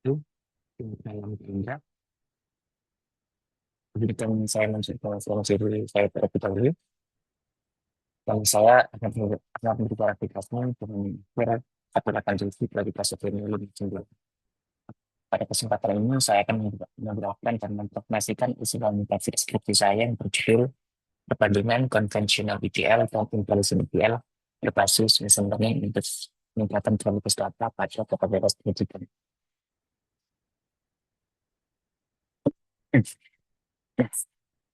itu dalam tanda ketika saya masuk ke formasi saya terlebih dahulu, dan saya akan berbicara aplikasinya dengan beraplikasi solusi kualitas teknologi sendiri. Pada kesempatan ini saya akan menjelaskan dan menginformasikan isi dalam tafsir skripsi saya yang berjudul Perbandingan Konvensional ETL dan Intelligent ETL berbasis machine learning untuk peningkatan kualitas data pada database pendidikan.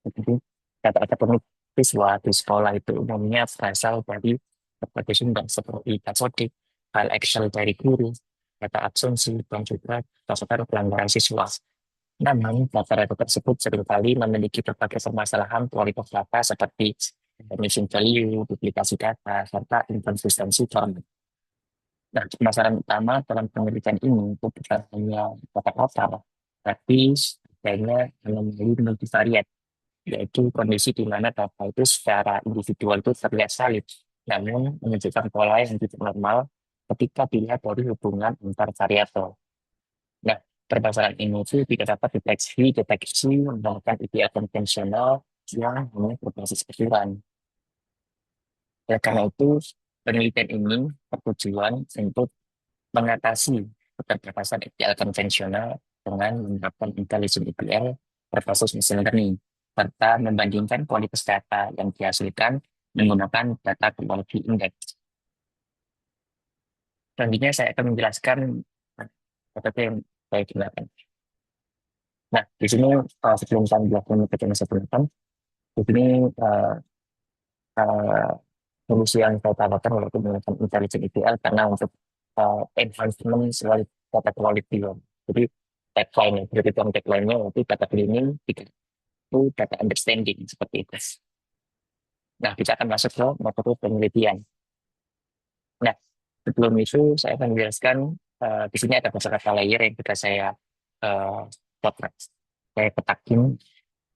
Jadi kata-kata siswa di sekolah itu umumnya berasal dari berbagai sumber seperti dapodik, file Excel dari guru, data absensi, dan juga daftar pelanggaran siswa. Namun, data-data tersebut seringkali memiliki berbagai permasalahan kualitas data seperti missing value, duplikasi data, serta inkonsistensi format. Nah, permasalahan utama dalam penelitian ini itu bukan hanya data total, tapi adanya anomali multivariat, yaitu kondisi di mana data itu secara individual itu terlihat salib, namun menunjukkan pola yang tidak normal ketika dilihat dari hubungan antar variabel. Nah, permasalahan ini itu tidak dapat deteksi menggunakan ETL konvensional yang hanya berbasis keseluruhan. Ya, karena itu, penelitian ini bertujuan untuk mengatasi keterbatasan ETL konvensional dengan menerapkan intelligent ETL berbasis machine learning, serta membandingkan kualitas data yang dihasilkan menggunakan data quality index. Selanjutnya saya akan menjelaskan apa yang saya gunakan. Nah, di sini sebelum saya menjelaskan apa yang saya gunakan, di sini uh, uh, solusi yang saya tawarkan yaitu menggunakan intelligent ETL karena untuk enhancement selalu data quality. Jadi tagline, jadi tagline-nya yaitu data cleaning, itu data understanding seperti itu. Nah, kita akan masuk ke metode penelitian. Nah, sebelum itu saya akan menjelaskan di sini ada beberapa layer yang sudah saya uh, potret. Saya petakin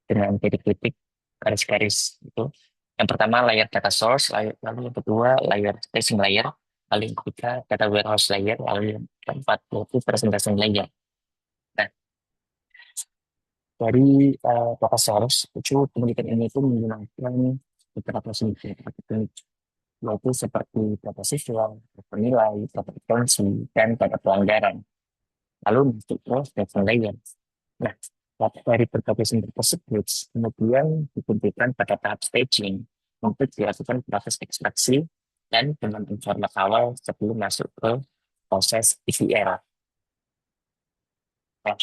dengan titik-titik garis-garis itu. Yang pertama layer data source, lalu yang kedua layer staging layer, lalu yang ketiga data warehouse layer, lalu yang keempat yaitu presentation layer. Nah, dari data source itu penelitian ini itu menggunakan beberapa sumber yaitu seperti data siswa, data nilai, data retensi, dan data pelanggaran. Lalu masuk ke staging layer. Nah, dari berbagai sumber tersebut, kemudian dikumpulkan pada tahap staging untuk dilakukan proses ekstraksi dan dengan format awal sebelum masuk ke proses ETL. Nah,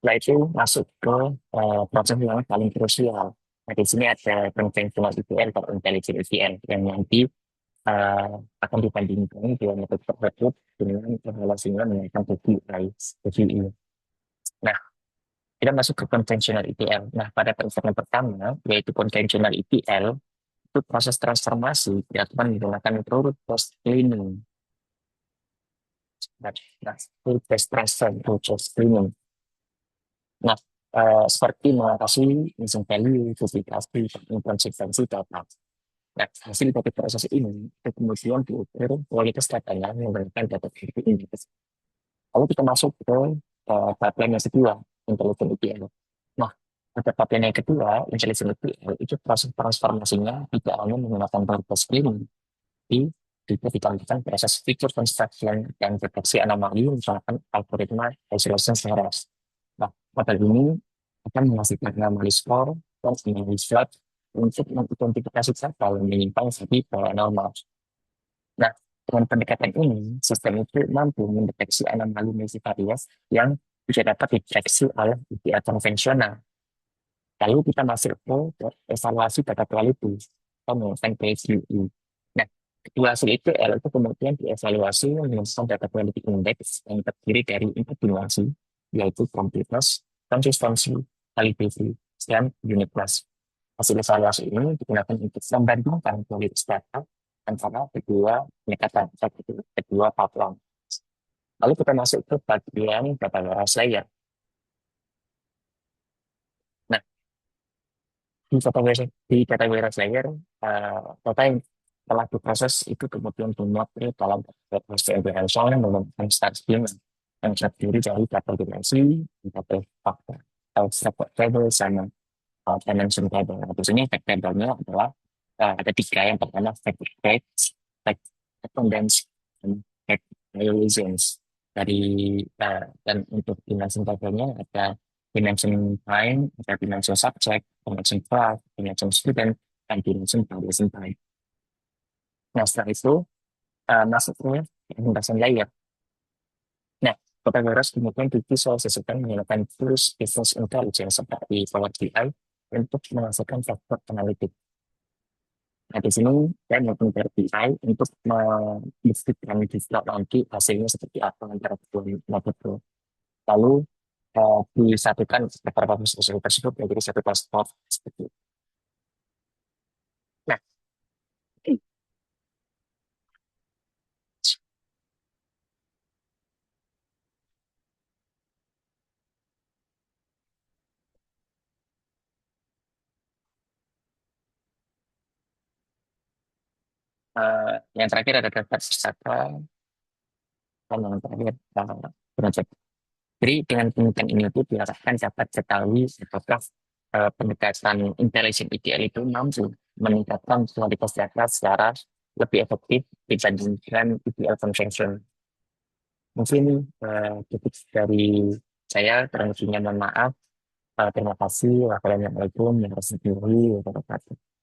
setelah itu masuk ke proses yang paling krusial. Nah, di sini ada conventional ETL atau intelligent ETL yang nanti eh, akan dibandingkan dengan metode tersebut dengan evaluasinya menggunakan KPI. Nah, kita masuk ke konvensional ETL. Nah, pada perhitungan pertama, yaitu konvensional ETL, itu proses transformasi dilakukan menggunakan metode post cleaning. Nah, itu test transfer, post cleaning. Nah, seperti mengatasi missing value, duplikasi, dan inkonsistensi data. Nah, hasil dari proses ini itu kemudian diukur kualitas datanya menggunakan data ini. Lalu kita masuk ke pipeline yang kedua, intelligent ETL. Nah, pada pipeline yang kedua, intelligent ETL, itu proses transformasinya tidak hanya menggunakan proses cleaning, tapi juga ditambahkan proses feature construction dan deteksi anomali misalkan algoritma isolation errors. Nah, model ini akan menghasilkan anomali score dan anomali slot untuk mengidentifikasi data yang menyimpang dari pola normal. Nah, dengan pendekatan ini, sistem itu mampu mendeteksi anomali multivariat yang tidak dapat dideteksi oleh ETL konvensional. Lalu kita masuk ke evaluasi data quality atau menggunakan PQE. Nah, kedua hasil ETL itu kemudian dievaluasi menggunakan data quality index yang terdiri dari empat dimensi, yaitu completeness, consistency, validity, dan uniqueness. Hasil evaluasi ini digunakan untuk membandingkan kualitas data antara kedua pendekatan, kedua platform. Lalu kita masuk ke bagian data warehouse layer. Nah, di data warehouse layer, data yang Setelah diproses itu kemudian dimuat dalam proses evaluation menggunakan star schema yang terdiri dari kategori, indikator faktor, atau support table sama dimension table. Nah, di sini fact table-nya adalah ada tiga. Yang pertama fact rates, fact attendance, dan fact violations. Dan untuk dimension table-nya ada dimension time, ada dimension subject, dimension class, dimension student, dan dimension validation time. Nah, setelah itu masuknya pementasan layer. Nah, Pythagoras kemudian divisualisasikan menggunakan tools business intelligence seperti Power BI untuk menghasilkan faktor analitik. Nah, di sini saya menggunakan BI untuk membuktikan visual nanti hasilnya seperti apa antara kedua metode. Lalu disatukan beberapa proses tersebut menjadi satu dashboard seperti itu. Nah, yang terakhir ada daftar pustaka dan yang terakhir project. Jadi dengan penelitian ini itu diharapkan dapat ketahui apakah pendekatan intelligent ETL itu mampu meningkatkan kualitas data secara lebih efektif dibandingkan ETL convention. Mungkin cukup dari saya, kurang lebihnya mohon maaf. Terima kasih. Wassalamualaikum warahmatullahi wabarakatuh.